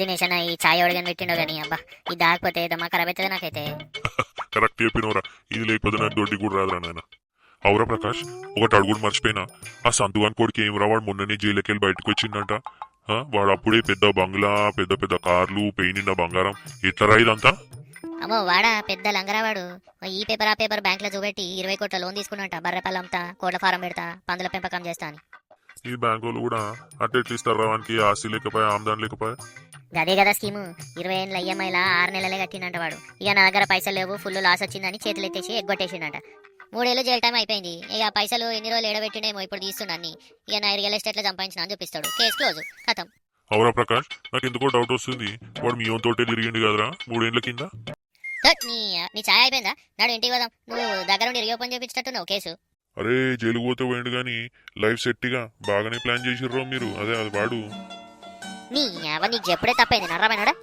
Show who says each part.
Speaker 1: దినేష్ అన్న ఈ ఛాయ్ ఒడిగని పెట్టిండో గానీ అబ్బా ఇది దాకపోతే దమ్మా ఖరాబ్ అవుతుంది నాకైతే.
Speaker 2: కరెక్ట్ చెప్పినవరా, ఇది లేకపోతే నాకు దొడ్డి కూడా రాదురా నాయన. అవురా ప్రకాష్, ఒకటి అడుగుడు మర్చిపోయినా. ఆ సంతుగాని కొడుకు ఏం రా, వాడు మొన్ననే జైలుకెళ్ళి బయటకు వచ్చిందంట. వాడు అప్పుడే పెద్ద బంగ్లా, పెద్ద పెద్ద కార్లు, పెయినిండ బంగారం, ఎట్లా రా ఇదంతా?
Speaker 1: అమ్మో వాడా పెద్ద లంగరావాడు. ఈ పేపర్ ఆ పేపర్ బ్యాంక్ లో చూపెట్టి 20 కోట్ల లోన్ తీసుకున్నట్ట. బర్రెపల్లి అమ్ముతా, కోట్ల ఫారం పెడతా, పందుల పెంపకం చేస్తా అని.
Speaker 2: ఈ బ్యాంకు వాళ్ళు కూడా అట్లా ఇస్తారు రా, వానికి ఆస్తి లేకపోయా, ఆమ్దాన్ లేకపోయా.
Speaker 1: అదే కదా స్కీము. 20 ఏళ్ళ ఈఎంఐలా 6 నెలలే కట్టిందంట వాడు. ఇక నా దగ్గర పైసలు లేవు, ఫుల్ లాస్ వచ్చిందని చేతులు ఎత్తేసి ఎగ్గొట్టేసిండట. 3 ఏళ్ళు జైలు టైం అయిపోయింది. ఇక పైసలు ఎన్ని రోజులు ఏడబెట్టినేమో ఇప్పుడు తీస్తున్నాన్ని. ఇక నా రియల్ ఎస్టేట్ లో సంపాదించిన అని చూపిస్తాడు. కేసు క్లోజ్, కథం.
Speaker 2: అవురా ప్రకాష్, నాకు ఎందుకో డౌట్ వస్తుంది. వాడు మీ ఓన్ తోటే తిరిగిండు కదరా 3 ఏళ్ల కింద.
Speaker 1: థట్ నీ నీ ఛాయ్ అయిపోయిందా? నాడు ఇంటికి పోదాం. నువ్వు దగ్గర ఉండి రియోపన్ చేపించేటట్టున్నావు కేసు.
Speaker 2: అరే జైలు పోతే పోయిండు గాని లైఫ్ సెట్టిగా బాగానే ప్లాన్ చేసిర్రో మీరు. అదే అది వాడు.
Speaker 1: నీ అవన్నీ నీకు ఎప్పుడే తప్పైంది నర్రమైనడా.